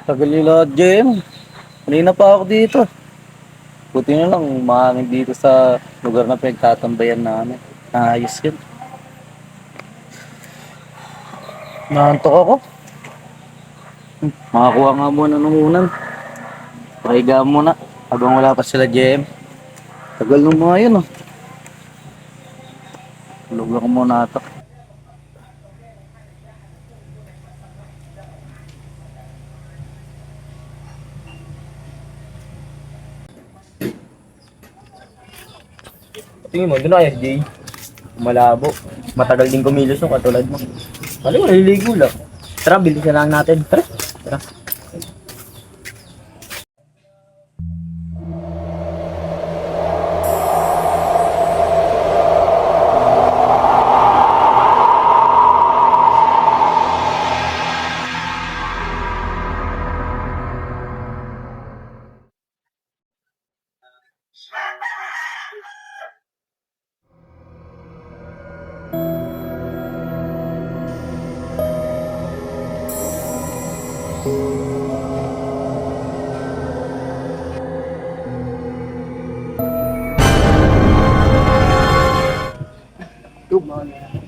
Tagal yung lahat, JM. Kanina pa ako dito. Buti na lang, maamig dito sa lugar na pinagtatambayan namin. Ayos yun. Naantok ako. Makakuha nga muna ng unan. Pahiga muna habang wala pa sila, JM. Tagal nung mga yun, oh. Tulog ako muna ata. Tingin mo, doon na SJ. Malabo. Matagal din kumilos yung katulad mo. Ano mo, naliligo lang. Tara, bilisan lang natin. Tara. Tara.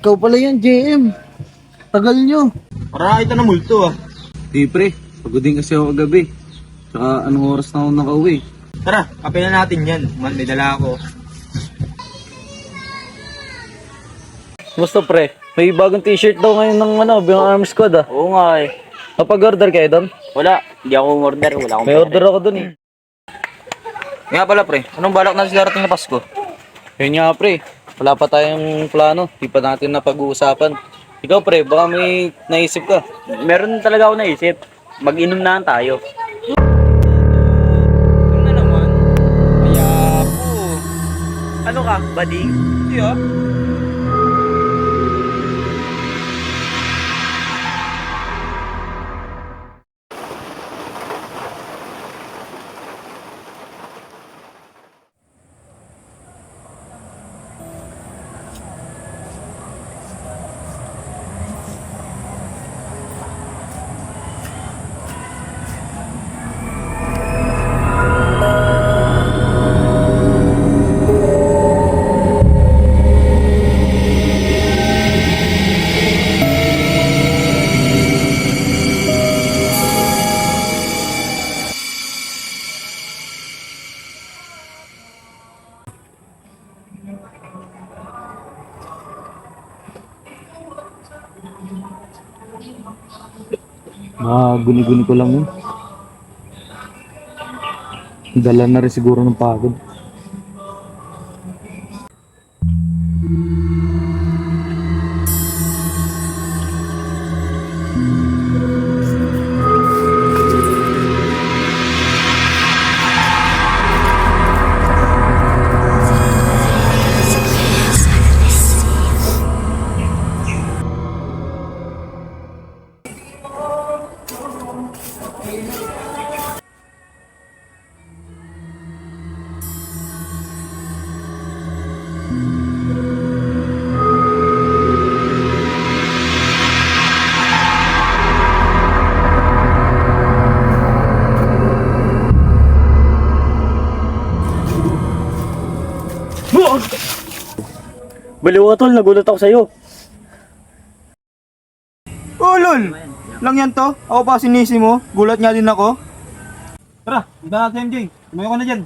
Ikaw pala yan, JM. Tagal nyo. Para nakita na multo ah. Di pre, pagod din kasi ako kagabi. Tsaka anong oras na ako nakauwi. Tara, kape na natin yan. Man, may dala ako. Basta pre, may bagong t-shirt daw ngayon ng Beyond Arms Squad ah. Oo nga eh. Kapag-order kayo doon? Wala, hindi ako order. Wala akong May order ako doon eh. Nga pala pre, anong balak natin sa darating na Pasko? Yun nga pre, wala pa tayong plano. Di pa natin napag-uusapan. Ikaw pre, baka may naisip ka. Meron talaga ako naisip. Mag-inom na tayo. Ano na naman? Kaya po. Ano ka, bading? Hindi ah. Guni-guni ko lang yun. Dala na rin siguro ng pagod. Baliw ka tol, nagulat ako sa'yo. Oh lol! Lang yan to? Ako pa sinisi mo? Gulat nga din ako. Tara, punta natin MJ. Tumayo ka na dyan.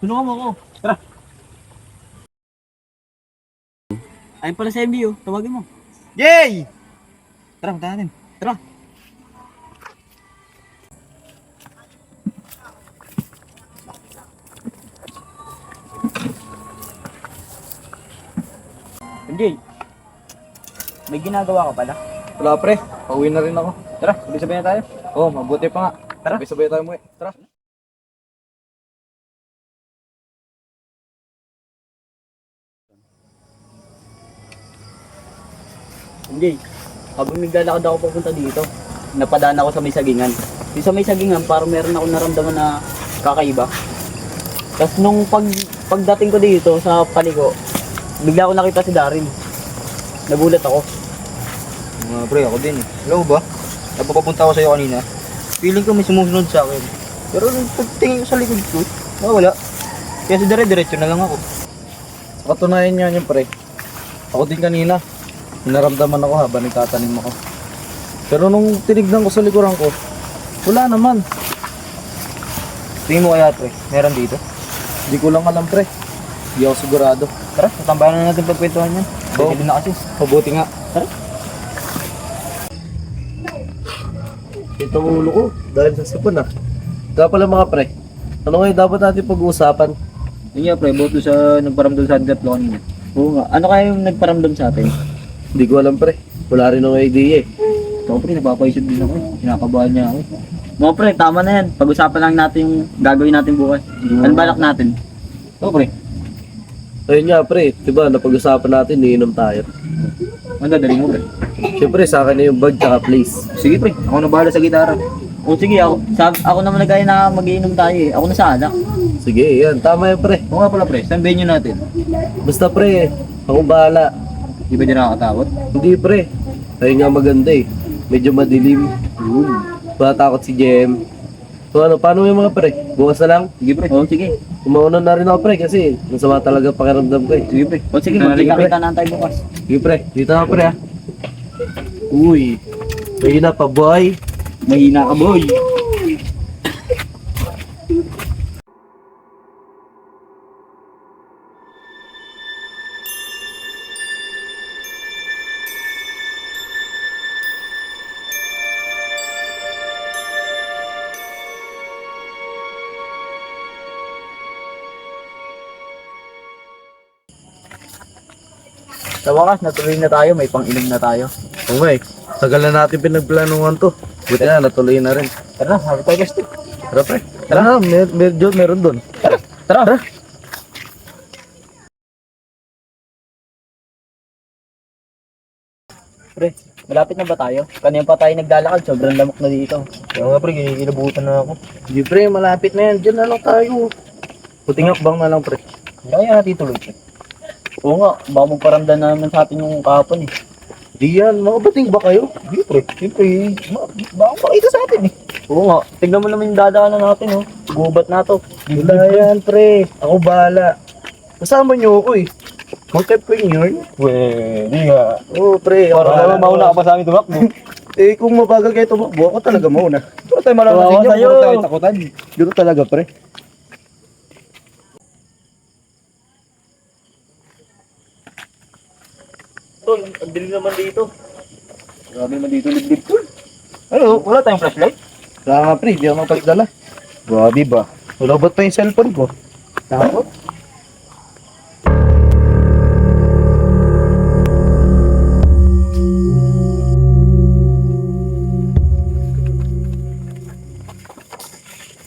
Tulungan mo ako. Tara. Ayun pala sa MB oh, tawagin mo. Jay! Tara, punta natin. Tara. MJ, may ginagawa ka pala? Wala pre, pauwi na rin ako. Tara, sabay-sabay na tayo. Oo, mabuti pa nga. Tara. Sabay-sabay tayo mo eh. Tara. MJ, habang naglalakad ako papunta dito, napadaan ako sa may sagingan. Yung sa may sagingan, parang meron ako naramdaman na kakaiba. Tapos nung pagdating ko dito sa paliko, bigla ko nakita si Daryl. Nagulat ako. Mga pre, ako din eh. Alam mo ba? Napapapunta ako sa'yo kanina. Feeling ko may sumusunod sa akin. Pero nung pagtingin ko sa likod ko, wala. Kaya si dire-diretso na lang ako. Sa katunayan niya yun, pre. Ako din kanina. Naramdaman ako habang nagtatanim ako. Pero nung tinignan ko sa likuran ko, wala naman. Tingin mo kaya pre, meron dito? Hindi ko lang alam, pre. Hindi ako sigurado. Tara, tatambayan na natin pagkwentuhan yan. Oo. Pwede na kasi. Mabuti nga. Tara. Ito ang ulo ko dahil sa sipon ah. Kaya pala mga pre, ano ngayon dapat natin pag-uusapan? Yun nga pre, boto sa nagparamdam sa atin tatlo kanina. Oo nga. Ano kaya yung nagparamdam sa atin? Hindi ko alam pre. Wala rin akong idea eh. Ito pre, napapaisip din ako. Kinakabahan niya ako. Mga pre, tama na yan. Pag-usapan lang natin yung gagawin natin bukas. Ano balak natin? Oo pre. Ayun nga pre, diba napag-usapan natin, niinom tayo. Ang dadali mo pre. Siyempre sa akin na yung bag tsaka place. Sige pre, ako na bahala sa gitara. O sige, ako naman nagaya na mag-iinom tayo eh. Ako na sa alak. Sige, yan. Tama yan pre. Oo nga pala pre, saan venue natin? Basta pre, ako bahala. Di ba di nakakatakot? Hindi pre. Ayun nga maganda eh. Medyo madilim. Wala takot si JM. So ano, paano yung mga pre? Bukas na lang? Sige pre. O sige. Kumauna na rin ako pre kasi masama talaga pakiramdam ko eh. Sige pre. O sige, Sige, magkita-kita na tayo bukas. Sige pre, dito na pre ah. Uy, ayun na pa boy. Mahina ka boy. Sa wakas, natuloy na tayo, may pang-inom na tayo. Okay, tagal na natin pinagplanuhan to. Buti na, natuloy na rin. Tara, happy tayo guys. Tara pre. Tara na, meron doon. Tara. Pre, malapit na ba tayo? Kanina pa tayo naglalakad, sobrang lamok na dito. Oo nga pre, kinikilabutan na ako. Hindi pre, malapit na yan. Diyan na lang tayo. Buti nga, bang na lang pre. Kaya natin tuloy pre. Oo nga, baka magparamdam na naman sa atin yung kahapon eh. Di yan, mga bating ba kayo? Hindi pre, siyempre, baka makita sa atin eh. Oo nga, tignan mo naman yung dadaanan natin oh. Gubat na to. Wala yan pre. Ako bahala. Kasama niyo ako eh. Mag-type ko yun. Pwede nga. Oo pre. ako Para bahala. naman mauna ka pa sa amin tumakbo. Eh kung mabagal kayo tumakbo, ako talaga mauna. Puro tayo malaman Kawawa sa inyo, sa'yo. puro tayo takutan. Dito talaga pre. Tol, ang dilim naman dito. Grabe naman dito liblib tol. Ano, wala tayong flashlight? Kaya nga pre, di ako magpagdala. Grabe ba? Wala ba't pa yung cellphone ko? Takot?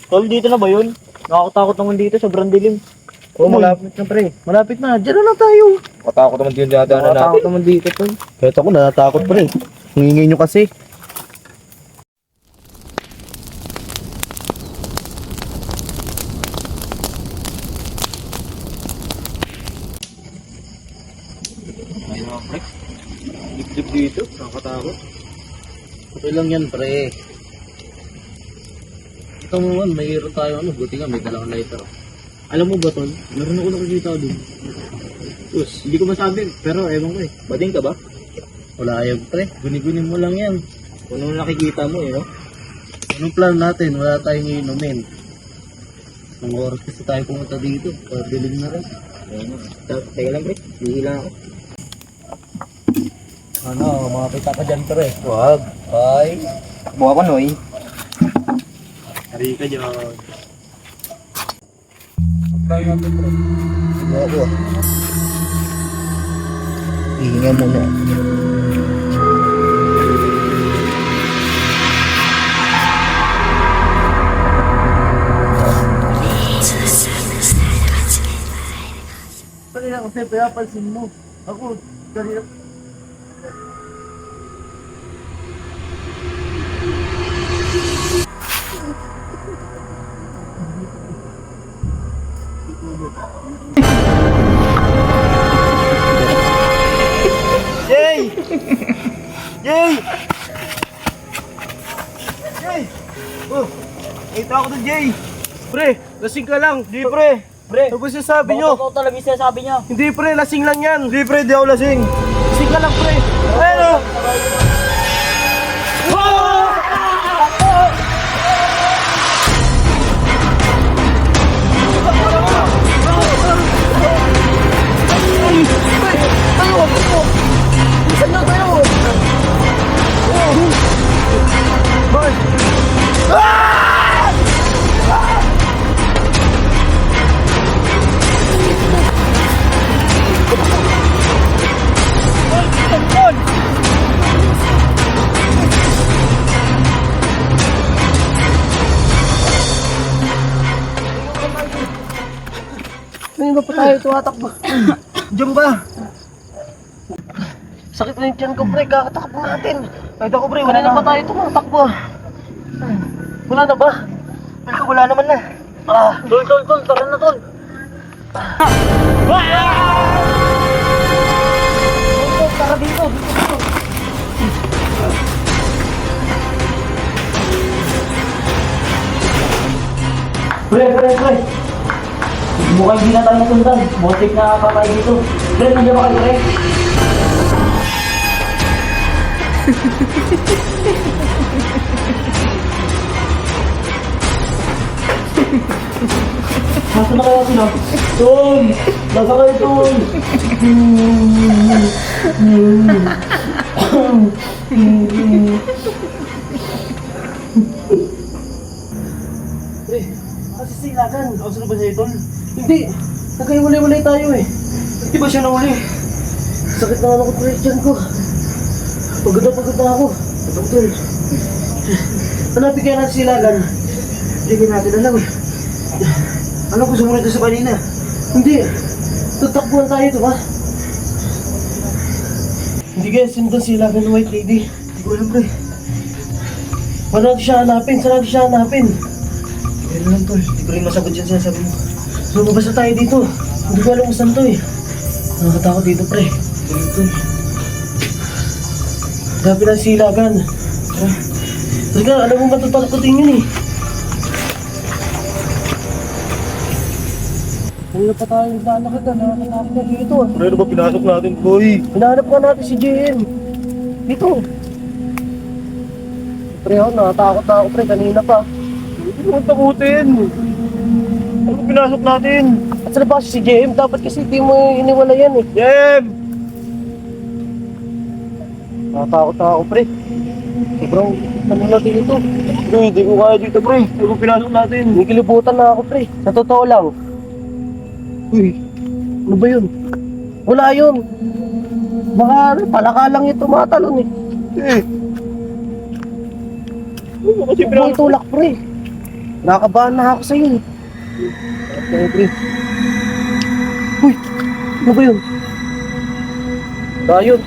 Tol, dito na ba yun? Nakakatakot naman dito, sobrang dilim. Oo, malapit na pre. Malapit na. Diyan na lang tayo. Matakot naman din yung dadaanan natin. Natatakot naman dito pre. Kahit ako natatakot pre. Hingingin nyo kasi. Ayun mga pre. Liblib dito, nakakatakot. Okay lang yan pre. Ito mo man, mayroon tayo ano. Buti nga may dalang lighter. Alam mo ba, Tol? Meron ako nakikita doon. Hindi ko masabi, pero ewan ko eh. Bading ka ba? Wala yan pre. Guni-guni mo lang yan. Kung ano nakikita mo eh, no? Anong plan natin? Wala tayong iinumin. Ang oras kasi tayo pumunta dito. Padilim na rin. Teka lang, pre. Hihila ako. Ano, makakita ka dyan pre. Wag. Bye. Buka ko Noy. Hari ka dyan. Try natin pre. Sige ako. Hihinga muna. Kanina kasi payapansin mo. Ako, kanina. Jay! Jay! Jay! Oh, ito ako doon, Jay. Pre, lasing ka lang. Hindi, pre. Pre. Ano ba sinasabi Baka nyo? totoo talaga yung sinasabi niya. Hindi pre, lasing lang yan. Hindi, pre. Di ako lasing. Lasing ka lang pre. Ano? Kanina pa tayo tumatakbo. Diyan ba? Sakit na yung tiyan ko pre, kakatakbo natin. Kahit ako, pre. Wala Kanina na. pa tayo tumatakbo. Wala na ba? Pero wala naman na. Tol, tara na tol. Tara dito. Pre. Mukhang hindi na tayo nasundan. Motik na patay dito. Pre, nandiyan ba kayo, pre? Nasaan na kaya sila? Tol! Nasa kayo, Tol! Pre, kasi silagan. Ako sino ba sa'yo, tol? Hindi, nagkahiwalay-walay tayo eh. Di ba siya nahuli? Sakit na ako pre, tiyan ko. Pagod na ako. Tol. Hanapin kaya natin silagan. Hindi ko natin alam eh. Alam ko sumunod na sa kanina. Hindi. Tatakbuhan tayo ito ba? Hindi kaya sinundan silagan ng white lady. Hindi ko alam, pre. Paano natin siya hanapin? Saan natin siya hanapin? Pero lang, tol. Hindi ko rin masagot yan sinasabi mo. Lumabas na tayo dito. Hindi ko alam kung saan to eh. Nakakatakot dito pre. Pero, tol. Hanapin ang silagan. Teka, alam mo matatakotin yun eh. Kanina pa tayo naglalakad na, nakakatakot na dito ah. Pero ano ba pinasok natin, boy? Hinahanap ka natin si JM. Dito. Pre, ako nakatakot na ako pre, kanina pa. Hindi mo takutin. Ano ba pinasok natin? At sa labas si JM, dapat kasi di mo iniwala yan eh. Jem! Nakatakot na ako pre. Sobrang ano natin ito. Pre, hindi ko kaya dito, pre. Ano ba pinasok natin? Nagkilibutan na ako pre. Sa totoo lang. Uy, Ano ba yun? Wala yun. Baka palaka lang ito matalon eh. eh. Ano ba kasi Huwag mo pinasok? itulak pre. Nakabahan na ako sa'yo eh. Okay pre. Uy! Ano ba yun? Dayon.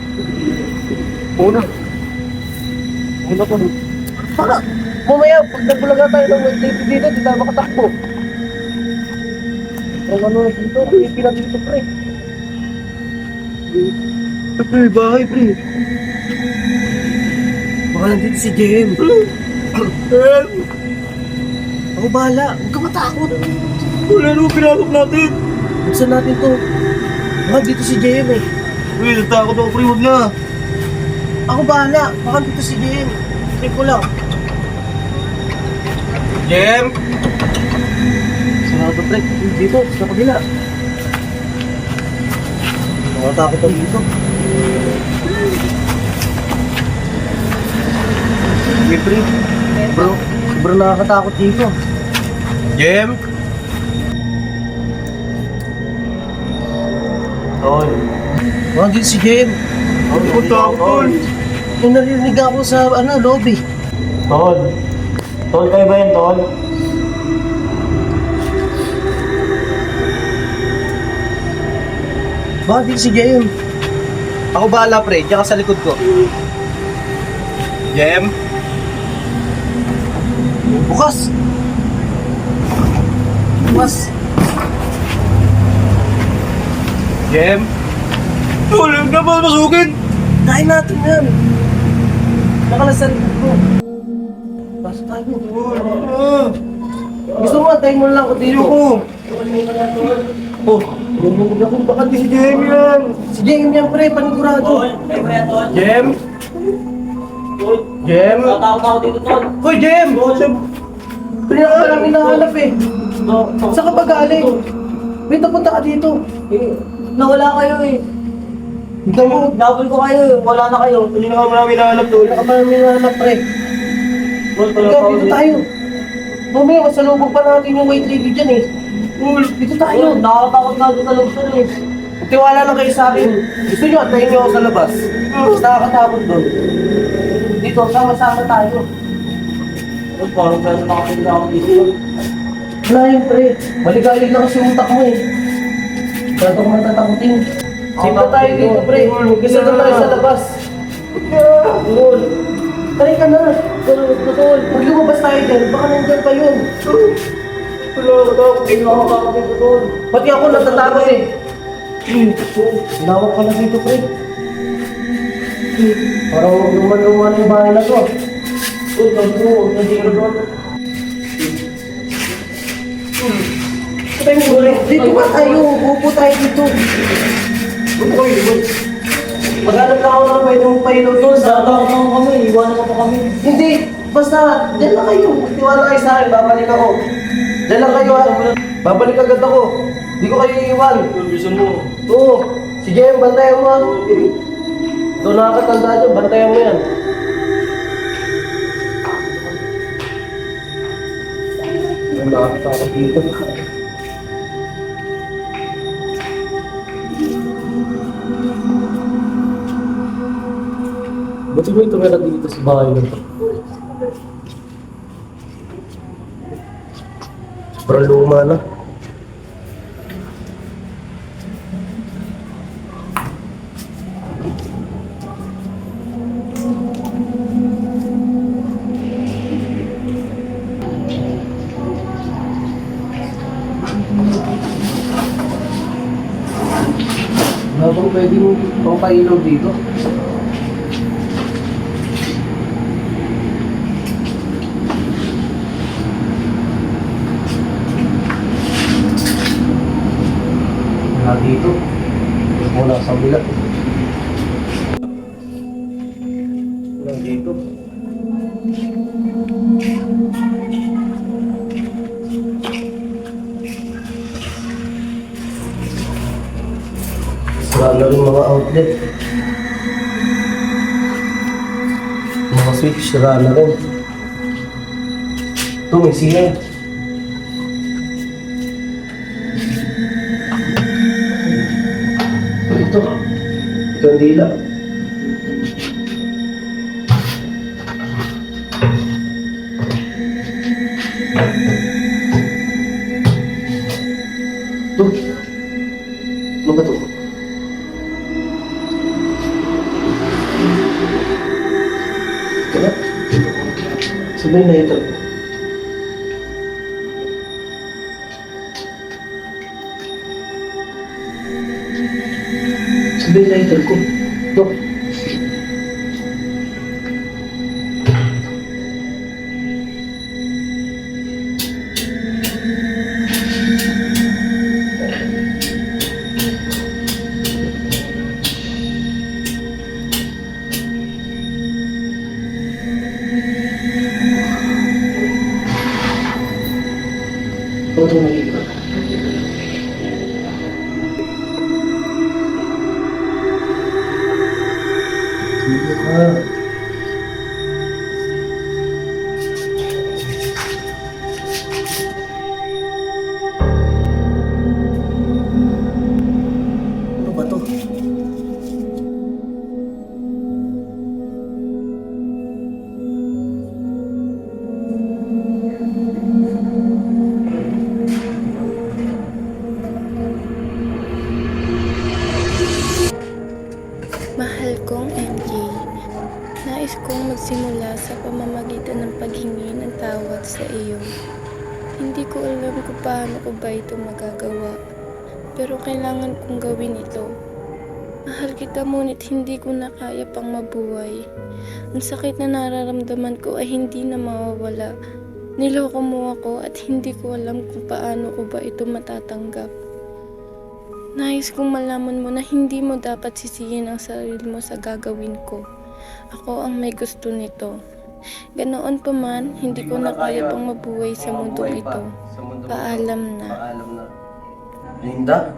Una. Una ko. Baka mamaya pag nagbulaga tayo ng white lady dito, di tayo makatakbo. Ang ano na dito, creepy na dito pre. Pre, bahay, pre. Baka nandito si JM. Jem! Ako bahala, huwag ka matakot. Wala ano ba pinasok natin? Buksan natin to. Baka dito si JM eh. Uy, natakot ako, pre. Huwag na. Ako bahala, baka dito si JM. Trip ko lang. Jem! Sarado pre, dito, sa kabila. Nakatakot ako dito. Sige, pre. Bro, sobrang nakakatakot dito. Jem! Tol. Baka dito si JM. Ako ko takot, tol. May narinig ako sa lobby. Tol. Tol, kayo ba yan, Tol? Baka dito si JM. Ako bahala, pre. Diyan ka sa likod ko. Jem! Bukas! Bukas! Jem? Tulog na ba masukin? Kain natin yan. Nakalasan ko. Basta tayo. Gusto mo, antayin mo lang ako dito. Oh, bumugod ako. Baka di si Jem yan. Si Jem yan, pre. Panigurado. Jem? Jem? Tatawag ako dito, Tol. Hoy, Jem! Pre, ako lang hinahanap eh. Saan ka ba galing? May napunta ka dito. Nawala kayo eh. Double ko kayo eh. Wala na kayo. Hindi na kami namin nahanap doon. Saan ka ba hinahanap, pre? Ikaw, dito tayo. Mamaya, masalubog pa natin yung white lady dyan eh. Dito tayo. Nakakatakot nga doon sa loob eh. Tiwala lang kayo sa akin. Gusto nyo, antayin nyo ako sa labas. Mas nakakatakot doon. Dito, sama-sama tayo. Parang pwede nakakita ako dito. Wala yun, pre. Maligalig na kasi yung utak mo eh. Kaya ito ko matatakutin. Simpa tayo dito, pre. Mag-isa na tayo sa labas. Tari ka na. Pag lumabas tayo dyan, baka nandyan pa yun. Pati ako natatakot eh. Sinawak ka na dito, pre. Parang luman-luman yung bahay na to. Dito ba tayo? Upo tayo dito. Maghanap na ako ng pwede mong pailaw doon. Tatakot naman kami. Iwanan mo pa kami. Hindi, basta, dyan lang kayo. Tiwala kayo sa akin, babalik ako. Dyan lang kayo ha. Babalik agad ako. Hindi ko kayo iiwan. Gusto mo? Oo. Sige, bantayan mo ha. Ito nakakatanda nyo, bantayan mo yan. Nakakatakot dito. Ba't mo tumira dito sa bahay na ito? Sobrang luma na. Wala bang pwedeng pangpailaw dito? Wala dito. Wala sa bila. Wala dito. Sira na rin mga outlet. Mga switch, sira na rin. Ito, may siya. Ito. Ito ang dila. Ito. Ano ba ito? Kaya? Sabay na ito. Sabay na ito ko. Ito. Ito na ito. Dito ka. Ano ba to? Mahal kong MJ, nais kong magsimula sa pamamagitan ng paghingi ng tawad sa iyo. Hindi ko alam kung paano ko ba ito magagawa. pero kailangan kong gawin ito. Mahal kita ngunit hindi ko na kaya pang mabuhay. Ang sakit na nararamdaman ko ay hindi na mawawala. Niloko mo ako at hindi ko alam kung paano ko ba ito matatanggap. Nais kong malaman mo na hindi mo dapat sisihin ang sarili mo sa gagawin ko. Ako ang may gusto nito. Ganoon pa man, hindi ko na kaya pang mabuhay sa mundong ito. Paalam na. Paalam na. Linda?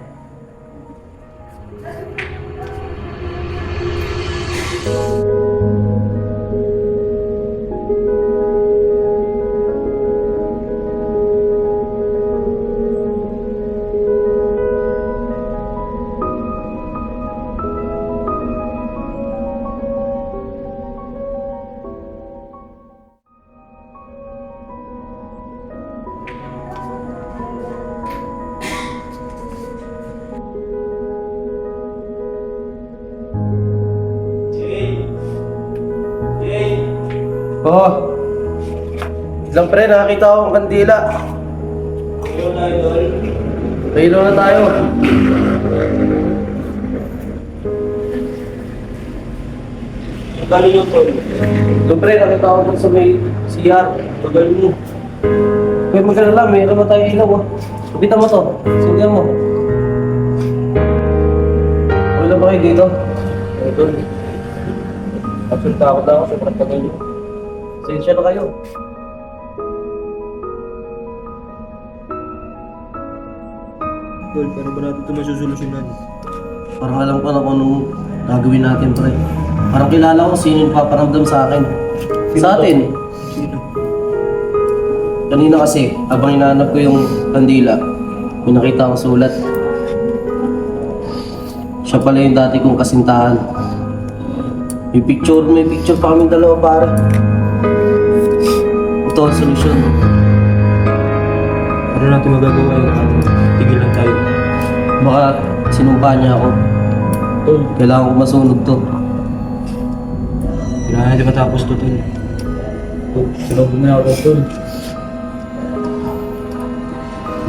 Oh. Lang pre, nakakita ko ang kandila. Pailaw na tayo. Galing yung tol. Doon pre, nakita ko dun sa may CR. Tagal mo. Kaya magkalala, mayroon na tayo ilaw ah. Kapitan mo to, sindihan mo. Wala ba kayo dito? Ito. Actually, takot na ako. Sobrang tagal nyo. Sensya na kayo. Tol, paano ba natin ito masusolusyonan? Parang alam ko na kung anong gagawin natin, pre. Parang kilala ko sino yung paparamdam sa akin. Sa atin. Sino? Kanina kasi, habang hinahanap ko yung kandila, may nakita akong sulat. Siya pala yung dati kong kasintahan. May picture pa kaming dalawa, pare. Ito ang solusyon. Ano natin magagawa yung tigil lang tayo? Baka sinumpa niya ako. Tol, Kailangan ko masunog to. kailangan natin matapos to, tol. Tol, sinobin mo na ako, tol.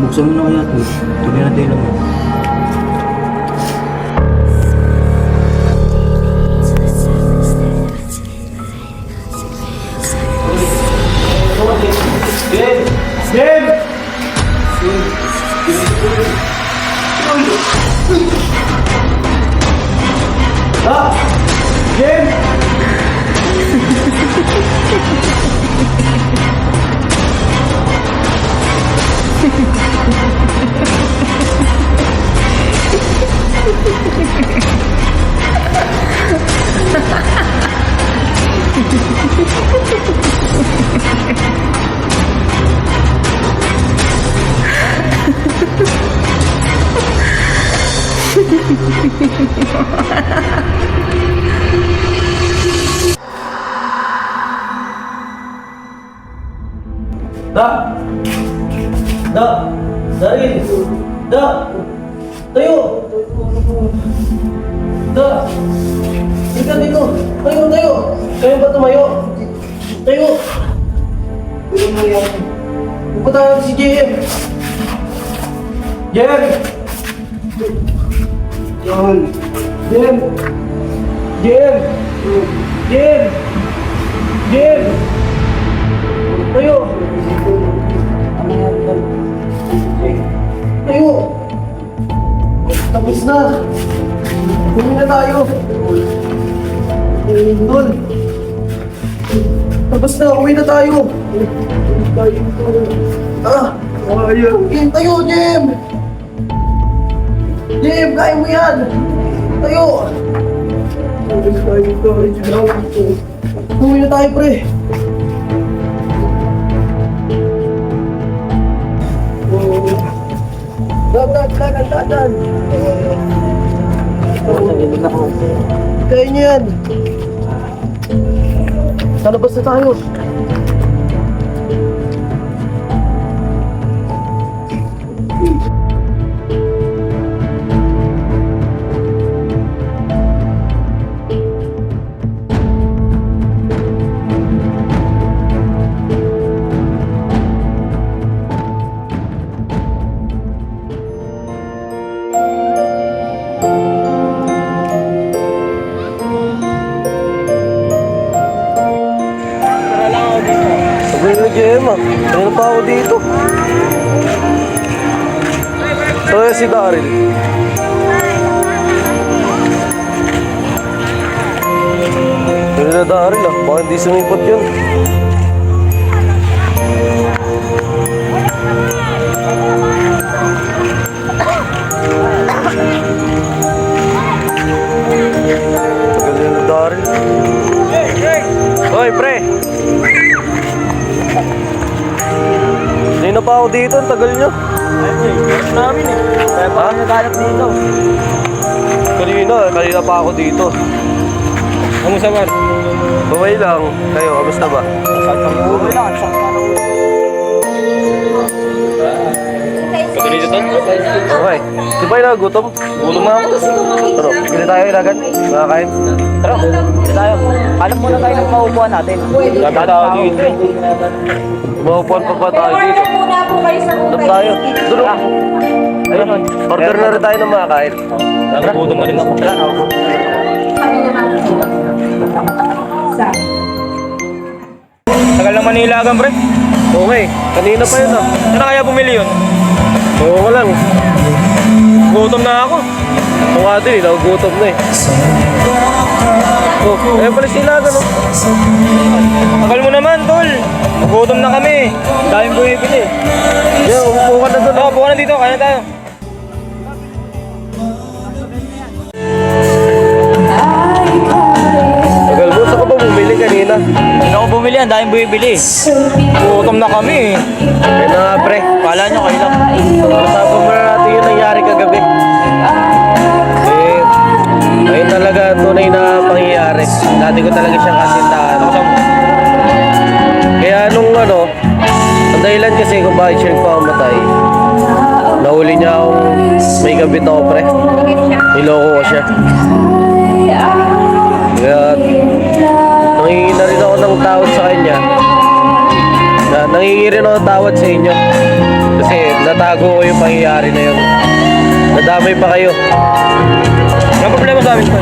Buksan mo na kaya, tol. Tuloy natin lang mo. Darin! Tayo! Ika dito! Tayo! Kayo ba tumayo? Tayo! Pupunta natin si JM! JM! JM! Tayo! Tayo! Tapos na! Uwi na tayo! Tol! Tapos na! Uwi na tayo! Game tayo, Jem! Jem, kaya mo yan! Tayo! Uwi na tayo, pre! Dagan! Kaya niyo yan! Sa labas na tayo! si Daryl. Pero na Daryl ah, baka hindi sumipot yun. Tagal yun na Daryl. Hoy pre! Hindi na pa ako dito, ang tagal nyo. namin eh. Kaya pa kami naghanap dito. Kanina pa ako dito. Kamusta man? Baway lang. Kayo, kamusta ba? Uwi lang. Patuloy dito. Okay. Di ba yung nagutom? Gutom na ako. Taro, bili tayo ilagan. Makakain. Tara, dito tayo. Alam muna tayo ng maupuan natin. Dami tao dito eh. Maupuan pa ba tayo dito? Muna po kayo sa Dap tayo. Dulo. Ayun. Order na rin tayo ng makakain. Nagugutom na rin ako. Tagal ng Manilagan, pre. Okay. Kanina pa yun ah. Saan kaya bumili yun? Oo ka lang. Gutom na ako. Ito nga din, nagugutom na eh. Oh, ayun pala sila no? Tagal mo naman, tol. Gutom na kami. Daming bumibili. Yeah, umupo ka na doon. Upo ka na dito, kaya tayo. Tagal mo, saan ka ba bumili kanina? Hindi ako bumili, ang daming bumibili. Gutom na kami. Ayun na nga pre. Kala nyo kayo lang. Pag-usapan muna natin yung nangyari kagabi. Ayun talaga tunay na pangyayari. Dati ko talaga siyang kasintahan. Kaya nung ang dahilan kasi kung bakit siya nagpakamatay, nahuli niya akong may gabit ako pre. Niloko ko siya. Kaya nangingi na rin ako ng tawad sa kanya. Nangingi rin ako ng tawad sa inyo. Kasi natago ko yung pangyayari na yun. Nadamay pa kayo. Walang problema sa amin, tol.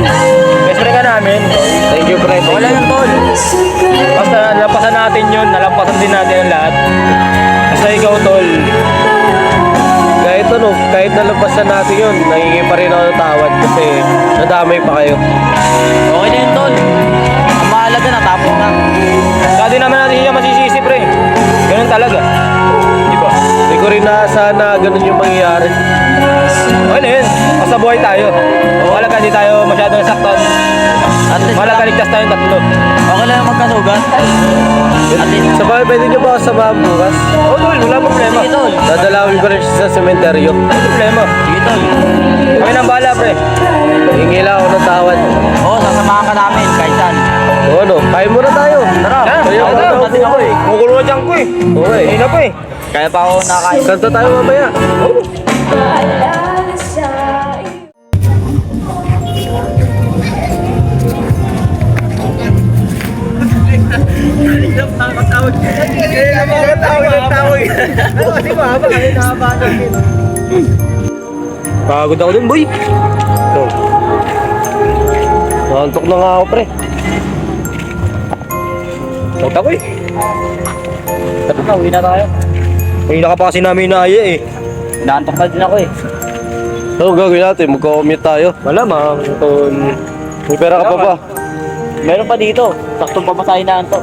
Best friend ka namin. Thank you, pre. Wala yung tol. Basta nalampasan natin yun, nalampasan din natin ang lahat. Basta ikaw, tol. Kahit nalampasan natin yun, nangingi pa rin ako ng tawad kasi nadamay pa kayo. Okay na yun, tol. Ang mahalaga, natapos na. Dati naman natin siya masisisi, pre. Ganun talaga. Di ba? Hindi ko rin naasahan na ganun yung mangyayari. Okay na yun. Basta buhay tayo. Mahalaga, di tayo masyadong saktan. At least mahalaga, ligtas tayong tatlo. Okay lang yung magkasugat. Sa bagay, pwede nyo ba ako samahan bukas? Oo, tol. Wala problema. Sige, tol. Dadalawin ko rin siya sa sementeryo. Wala problema. Sige, tol. Kami nang bahala, pre. Hingi lang ako ng tawad. Oo, sasamahan ka namin kahit saan. O kain muna tayo. Tara, Kaya tara, ako natin ako eh. Kukulo na dyan ko eh. Okay. Hindi na po eh. Kaya pa ako nakakain. Kanta tayo mamaya. Pagod ako dun, boy. Ito. Nakantok na nga ako, pre. Takot ako eh. Tara na, uwi na tayo. Kanina ka pa kasi namin inaaya eh. Inaantok na din ako eh. Ano gagawin natin? Magko-commute tayo. Malamang, tol. May pera ka pa ba? Meron pa dito. Saktong papasahin na anto.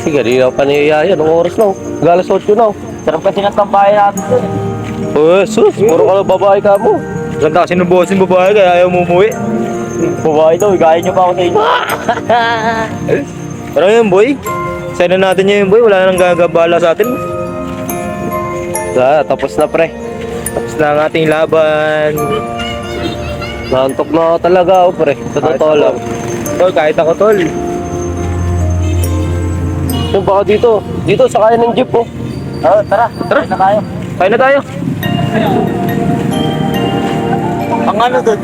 Sige, di ako pa niyayaya. Anong oras na? Galas 8 na. Sarap kasi ng tambahay natin dun eh. Oh, sus. Puro ka lang babae ka mo. Ganda kasi ng boss yung babae kaya ayaw mo umuwi. Babae daw, gaya nyo pa ako sa inyo. Pero yun, boy. Sana natin yun, boy. Wala nang gagabala sa atin. Tapos na, pre. Tapos na ang ating laban. Nakantok na ako talaga ako, pre. Sa totoo lang. Tol, kahit ako, tol. Yung baka dito. Dito, sakayan ng jeep, oh. Oo, tara. Tara na tayo. Kaya na tayo. Ang ano doon?